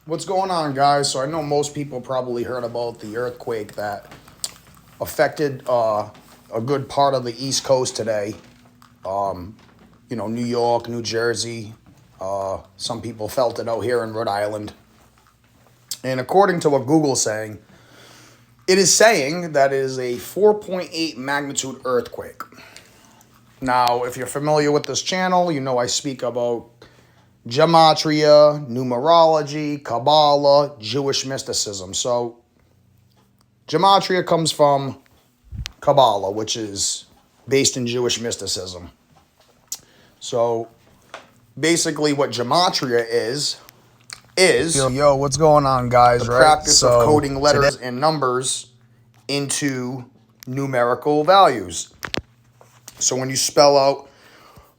What's going on, guys? So I know most people probably heard about the earthquake that affected a good part of the East Coast today. New York, New Jersey. Some people felt it out here in Rhode Island. And according to what Google's saying, it is saying that it is a 4.8 magnitude earthquake. Now, if you're familiar with this channel, you know I speak about gematria, numerology, Kabbalah, Jewish mysticism. So, gematria comes from Kabbalah, which is based in Jewish mysticism. So, basically, what gematria is Yo, what's going on, guys? the practice of coding letters and numbers into numerical values. So, when you spell out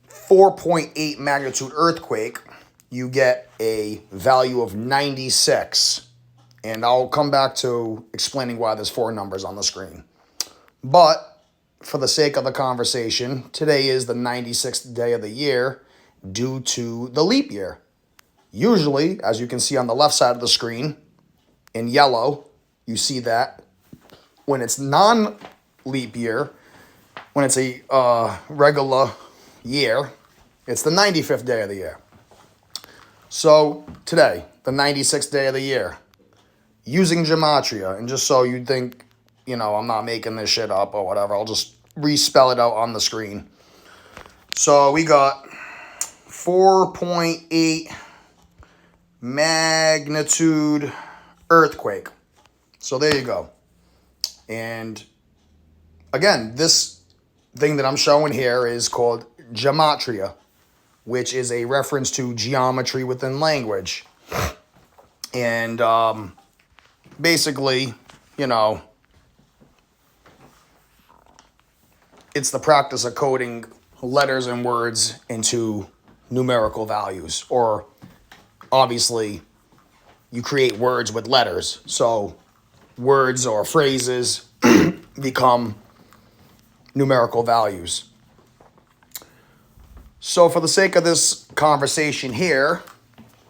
4.8 magnitude earthquake, you get a value of 96. And I'll come back to explaining why there's four numbers on the screen. But for the sake of the conversation, today is the 96th day of the year due to the leap year. Usually, as you can see on the left side of the screen, in yellow, you see that when it's non-leap year, when it's a regular year, it's the 95th day of the year. So today, the 96th day of the year, using gematria, and just so you think, I'm not making this shit up or whatever, I'll just respell it out on the screen. So we got 4.8 magnitude earthquake. So there you go. And again, this thing that I'm showing here is called gematria, which is a reference to geometry within language. And basically, it's the practice of coding letters and words into numerical values. Or, obviously, you create words with letters. So, words or phrases become numerical values. So for the sake of this conversation here,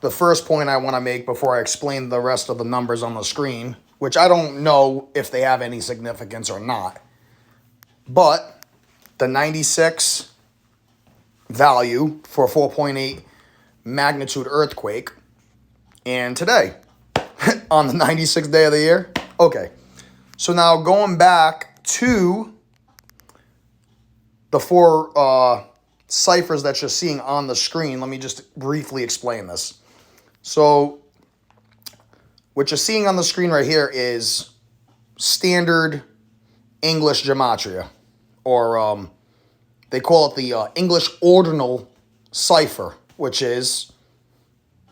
the first point I want to make before I explain the rest of the numbers on the screen, which I don't know if they have any significance or not, but the 96 value for 4.8 magnitude earthquake, and today, on the 96th day of the year. Okay, so now going back to the four ciphers that you're seeing on the screen, let me just briefly explain this. So what you're seeing on the screen right here is standard English gematria, or they call it the English ordinal cipher, which is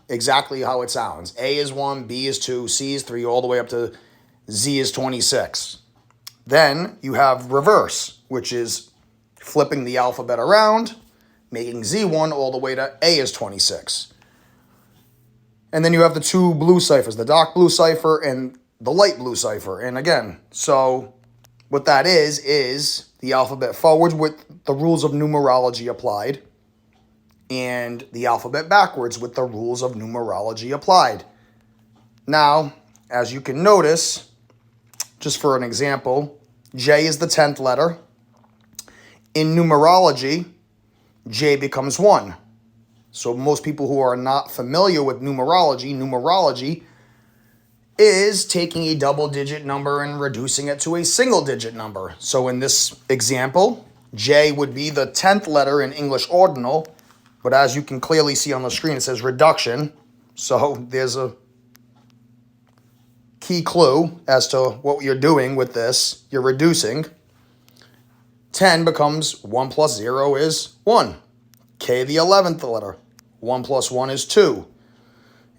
exactly how it sounds. A is 1, B is 2, C is 3, all the way up to Z is 26. Then you have reverse, which is flipping the alphabet around, making Z1 all the way to A is 26. And then you have the two blue ciphers, the dark blue cipher and the light blue cipher. And again, so what that is the alphabet forwards with the rules of numerology applied, and the alphabet backwards with the rules of numerology applied. Now, as you can notice, just for an example, J is the 10th letter. In numerology, J becomes 1. So most people who are not familiar with numerology is taking a double-digit number and reducing it to a single-digit number. So in this example, J would be the 10th letter in English ordinal, but as you can clearly see on the screen, it says reduction. So there's a key clue as to what you're doing with this. You're reducing. 10 becomes 1 plus 0 is 1. K, the 11th letter. 1 plus 1 is 2.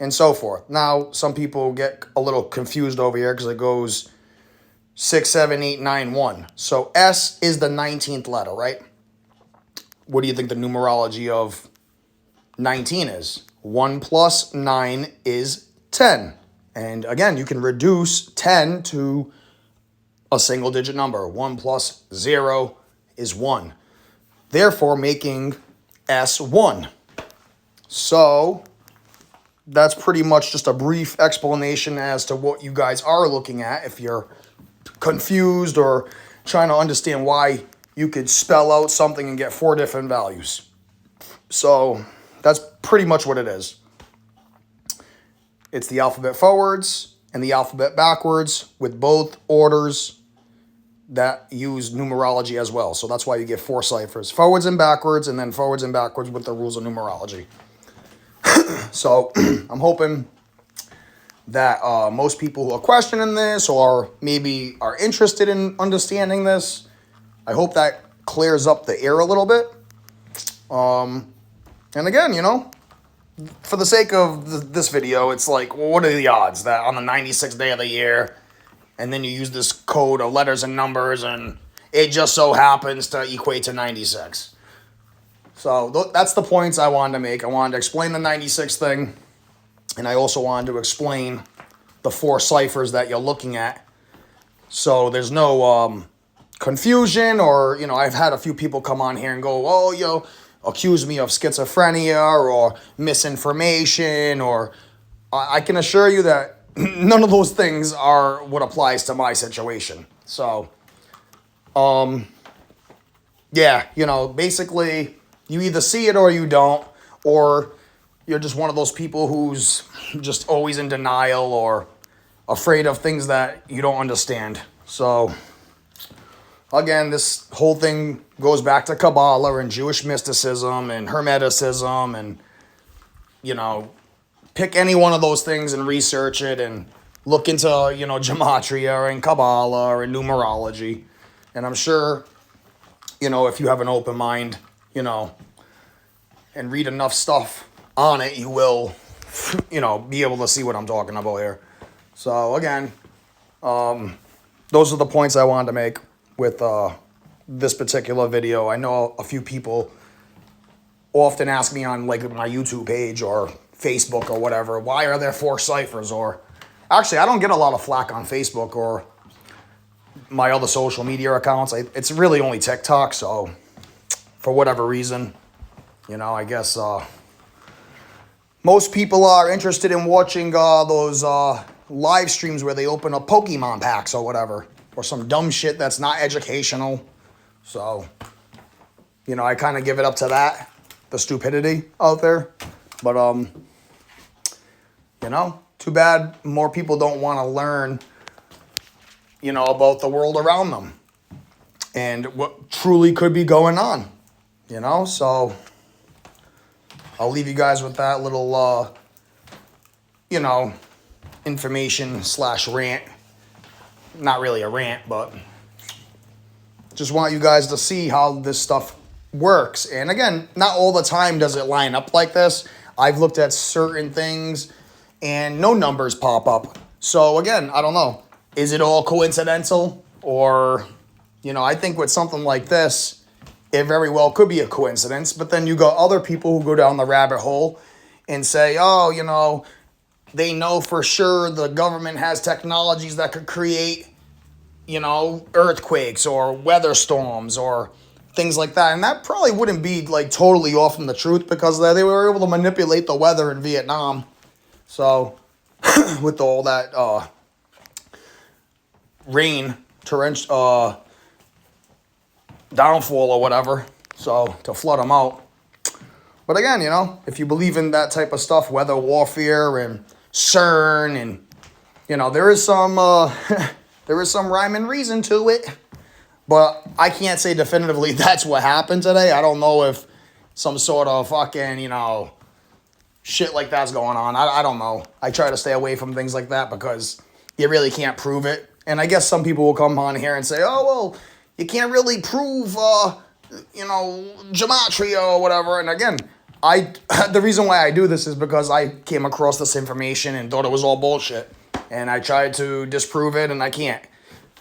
And so forth. Now, some people get a little confused over here because it goes 6, 7, 8, 9, 1. So S is the 19th letter, right? What do you think the numerology of 19 is? 1 plus 9 is 10. And again, you can reduce 10 to a single digit number. 1 plus 0 is 1. Therefore, making S1. So that's pretty much just a brief explanation as to what you guys are looking at if you're confused or trying to understand why you could spell out something and get 4 different values. So that's pretty much what it is. It's the alphabet forwards and the alphabet backwards with both orders that use numerology as well. So that's why you get 4 ciphers, forwards and backwards, and then forwards and backwards with the rules of numerology. So I'm hoping that most people who are questioning this or maybe are interested in understanding this, I hope that clears up the air a little bit. And again, you know, for the sake of this video, it's like, well, what are the odds that on the 96th day of the year, and then you use this code of letters and numbers, and it just so happens to equate to 96. So that's the points I wanted to make. I wanted to explain the 96 thing, and I also wanted to explain the 4 ciphers that you're looking at. So there's no confusion, or, you know, I've had a few people come on here and go, oh, yo, accuse me of schizophrenia or misinformation, or I can assure you that none of those things are what applies to my situation. So, yeah, you know, basically you either see it or you don't, or you're just one of those people who's just always in denial or afraid of things that you don't understand. So, again, this whole thing goes back to Kabbalah and Jewish mysticism and Hermeticism, and, you know, pick any one of those things and research it and look into, you know, gematria and Kabbalah and numerology. And I'm sure, you know, if you have an open mind, you know, and read enough stuff on it, you will, you know, be able to see what I'm talking about here. So, again, those are the points I wanted to make with this particular video. I know a few people often ask me on like my YouTube page or Facebook or whatever, why are there 4 ciphers? Or actually, I don't get a lot of flack on Facebook or my other social media accounts. It's really only TikTok. So for whatever reason, you know, I guess most people are interested in watching those live streams where they open up Pokemon packs or whatever, or some dumb shit that's not educational. So, you know, I kind of give it up to that, the stupidity out there. But, you know, too bad more people don't want to learn, you know, about the world around them and what truly could be going on, you know. So I'll leave you guys with that little, you know, information / rant. Not really a rant, but just want you guys to see how this stuff works. And again, not all the time does it line up like this. I've looked at certain things and no numbers pop up. So again, I don't know. Is it all coincidental? Or, you know, I think with something like this, it very well could be a coincidence. But then you got other people who go down the rabbit hole and say, oh, you know, they know for sure the government has technologies that could create, you know, earthquakes or weather storms or things like that. And that probably wouldn't be like totally off from the truth, because they were able to manipulate the weather in Vietnam. So with all that rain, torrential downfall or whatever, so to flood them out. But again, you know, if you believe in that type of stuff, weather warfare and CERN, and, you know, there is some there is some rhyme and reason to it, but I can't say definitively that's what happened today. I don't know if some sort of fucking, you know, shit like that's going on. I don't know. I try to stay away from things like that because you really can't prove it. And I guess some people will come on here and say, oh, well, you can't really prove, you know, gematria or whatever. And again, the reason why I do this is because I came across this information and thought it was all bullshit. And I tried to disprove it, and I can't.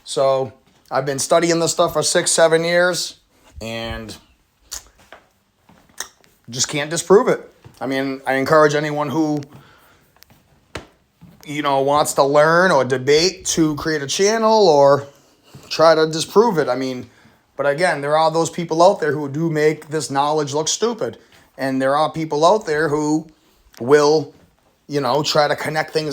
So I've been studying this stuff for 6-7 years, and just can't disprove it. I mean, I encourage anyone who, you know, wants to learn or debate to create a channel or try to disprove it. I mean, but again, there are those people out there who do make this knowledge look stupid. And there are people out there who will you know, try to connect things